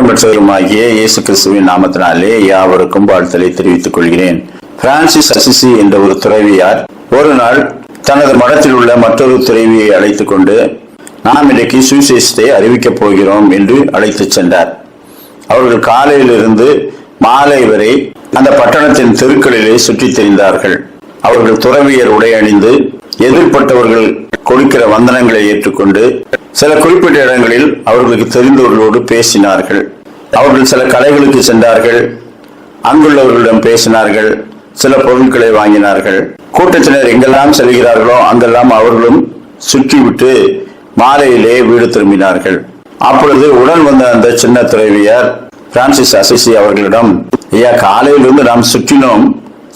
மீட்பரும் பெற்றவருமாகிய இயேசு கிறிஸ்துவின் நாமத்தினாலே யாவருக்கும் வாழ்த்தலை தெரிவித்துக் கொள்கிறேன். பிரான்சிஸ் அசிசி என்ற ஒரு துறவியார் ஒரு நாள் தனது மடத்தில் உள்ள மற்றொரு துறவியை அழைத்துக் கொண்டு நாம் இன்றைக்கு சுவிசேஷத்தை அறிவிக்கப் போகிறோம் என்று அழைத்துச் சென்றார். அவர்கள் காலையிலிருந்து மாலை வரை அந்த பட்டணத்தின் தெருக்களிலே சுற்றித் திரிந்தார்கள். அவர்கள் துறவியர் உடை அணிந்து எதிர்பட்டவர்கள் கொடுக்கிற வந்தனங்களை ஏற்றுக்கொண்டு சில குறிப்பிட்ட இடங்களில் அவர்களுக்கு தெரிந்தவர்களோடு பேசினார்கள். அவர்கள் சில கடைகளுக்கு சென்றார்கள், அங்குள்ளவர்களிடம் பேசினார்கள், சில பொருட்களை வாங்கினார்கள். கூட்டத்தினர் எங்கெல்லாம் செல்கிறார்களோ அங்கெல்லாம் அவர்களும் சுற்றிவிட்டு மாலையிலே வீடு திரும்பினார்கள். அப்பொழுது உடன் வந்த அந்த சின்ன துறவியார் பிரான்சிஸ் அசிசி அவர்களிடம், ஐயா, காலையிலிருந்து நாம் சுற்றினோம்,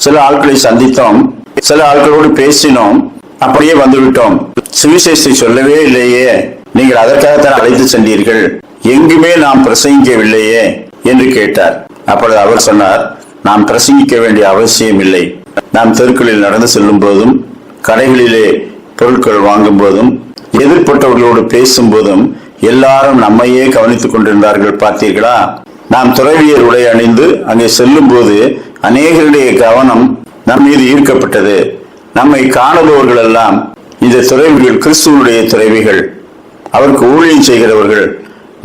சில ஆட்களை சந்தித்தோம், சில ஆட்களோடு பேசினோம், அப்படியே வந்துவிட்டோம், சுவிசேஷத்தை சொல்லவே இல்லையே, நீங்கள் அதற்காகத்தான் அழைத்து சென்றீர்கள், எங்குமே நாம் பிரசங்கிக்கவில்லையே என்று கேட்டார். அப்பொழுது அவர் சொன்னார், நாம் பிரசங்கிக்க வேண்டிய அவசியம் இல்லை. நாம் தெருக்களில் நடந்து செல்லும் போதும், கடைகளிலே பொருட்கள் வாங்கும் போதும், எதிர்பட்டவர்களோடு பேசும் போதும் எல்லாரும் நம்மையே கவனித்துக் கொண்டிருந்தார்கள், பார்த்தீர்களா? நாம் துறவியர் உடை அணிந்து அங்கே செல்லும் போது அநேகருடைய கவனம் நம் மீது ஈர்க்கப்பட்டது. நம்மை காணுபவர்கள் எல்லாம் இந்த துறவிகள் கிறிஸ்துவனுடைய துறவிகள், அவருக்கு ஊழியம் செய்கிறவர்கள்,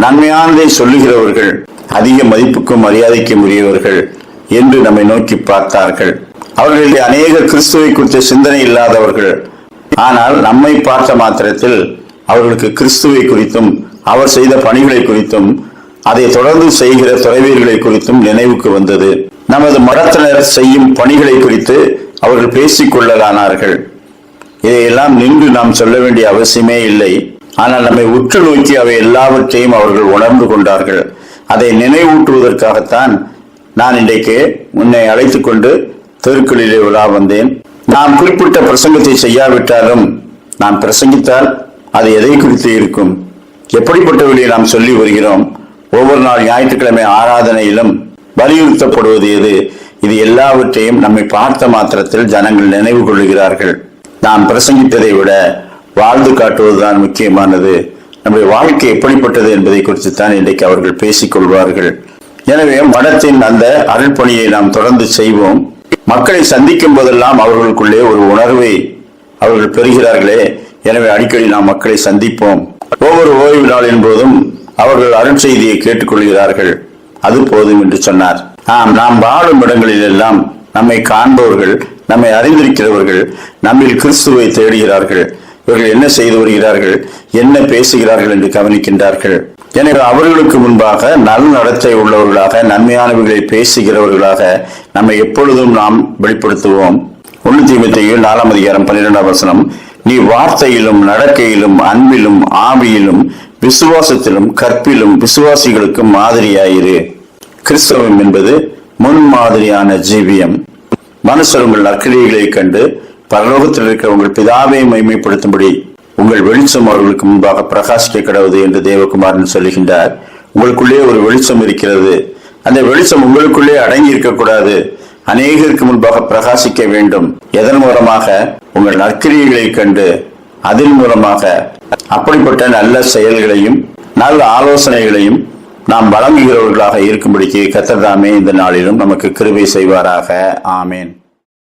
நன்மையானதை சொல்லுகிறவர்கள், அதிக மதிப்புக்கும் மரியாதைக்கும் உரியவர்கள் என்று நம்மை நோக்கி பார்த்தார்கள். அவர்களுடைய அநேக கிறிஸ்துவை குறித்த சிந்தனை இல்லாதவர்கள். ஆனால் நம்மை பார்த்த மாத்திரத்தில் அவர்களுக்கு கிறிஸ்துவை குறித்தும் அவர் செய்த பணிகளை குறித்தும் அதை தொடர்ந்து செய்கிற துறவியர்களை குறித்தும் நினைவுக்கு வந்தது. நமது மடத்தினர் செய்யும் பணிகளை குறித்து அவர்கள் பேசிக் கொள்ளலானார்கள். இதையெல்லாம் நின்று நாம் சொல்ல வேண்டிய அவசியமே இல்லை. ஆனால் நம்மை உற்று நோக்கி அவை எல்லாவற்றையும் அவர்கள் உணர்ந்து கொண்டார்கள். அதை நினைவூட்டுவதற்காகத்தான் நான் இன்றைக்கு உன்னை அழைத்துக் கொண்டு தெருக்களிலே உலா வந்தேன். நாம் குறிப்பிட்ட பிரசங்கத்தை செய்யாவிட்டாலும் நாம் பிரசங்கித்தால் அது எதை குறித்து இருக்கும்? எப்படிப்பட்ட வழியை நாம் சொல்லி வருகிறோம்? ஒவ்வொரு நாள் ஞாயிற்றுக்கிழமை ஆராதனையிலும் வலியுறுத்தப்படுவது எது? இது எல்லாவற்றையும் நம்மை பார்த்த மாத்திரத்தில் ஜனங்கள் நினைவு கொள்கிறார்கள். நாம் பிரசங்கித்ததை விட வாழ்ந்து காட்டுவதுதான் முக்கியமானது. நம்முடைய வாழ்க்கை எப்படிப்பட்டது என்பதை குறித்து தான் இன்றைக்கு அவர்கள் பேசிக் கொள்வார்கள். எனவே மடத்தின் அந்த அருள்பணியை நாம் தொடர்ந்து செய்வோம். மக்களை சந்திக்கும் போதெல்லாம் அவர்களுக்குள்ளே ஒரு உணர்வை அவர்கள் பெறுகிறார்களே. எனவே அடிக்கடி நாம் மக்களை சந்திப்போம். ஒவ்வொரு ஓய்வு நாளின் போதும் அவர்கள் அருட்செய்தியை கேட்டுக்கொள்கிறார்கள். அது போதும் என்று சொன்னார். நாம் வாழும் இடங்களில் எல்லாம் நம்மை காண்பவர்கள், நம்மை அறிந்திருக்கிறவர்கள் நம்மில் கிறிஸ்துவை தேடுகிறார்கள். இவர்கள் என்ன செய்து வருகிறார்கள், என்ன பேசுகிறார்கள் என்று கவனிக்கின்றார்கள். எனவே அவர்களுக்கு முன்பாக நல் நடத்தை உள்ளவர்களாக, நன்மையானவர்களை பேசுகிறவர்களாக நம்மை எப்பொழுதும் நாம் வெளிப்படுத்துவோம். 1 தீமோத்தேயு 4:12 நீ வார்த்தையிலும் நடக்கையிலும் அன்பிலும் ஆவியிலும் விசுவாசத்திலும் கற்பிலும் விசுவாசிகளுக்கு மாதிரியாயிரு. கிறிஸ்தவம் என்பது முன்மாதிரியான ஜீவியம். மனுஷர் உங்கள் நற்கிரியைகளை கண்டு பரலோகத்தில் இருக்கிற உங்கள் பிதாவை மகிமைப்படுத்தும்படி உங்கள் வெளிச்சம் அவர்களுக்கு முன்பாக பிரகாசிக்க கடவுது என்று தேவகுமாரன் சொல்லுகின்றார். உங்களுக்குள்ளே ஒரு வெளிச்சம் இருக்கிறது. அந்த வெளிச்சம் உங்களுக்குள்ளே அடங்கி இருக்கக்கூடாது, அநேகருக்கு முன்பாக பிரகாசிக்க வேண்டும். எதன் மூலமாக? உங்கள் நற்கிரியைகளை கண்டு, அதன் மூலமாக அப்படிப்பட்ட நல்ல செயல்களையும் நல்ல ஆலோசனைகளையும் நாம் வழங்குகிறவர்களாக இருக்கும்படிக்கு கர்த்தர் தாமே இந்த நாளிலும் நமக்கு கிருபை செய்வாராக. ஆமேன்.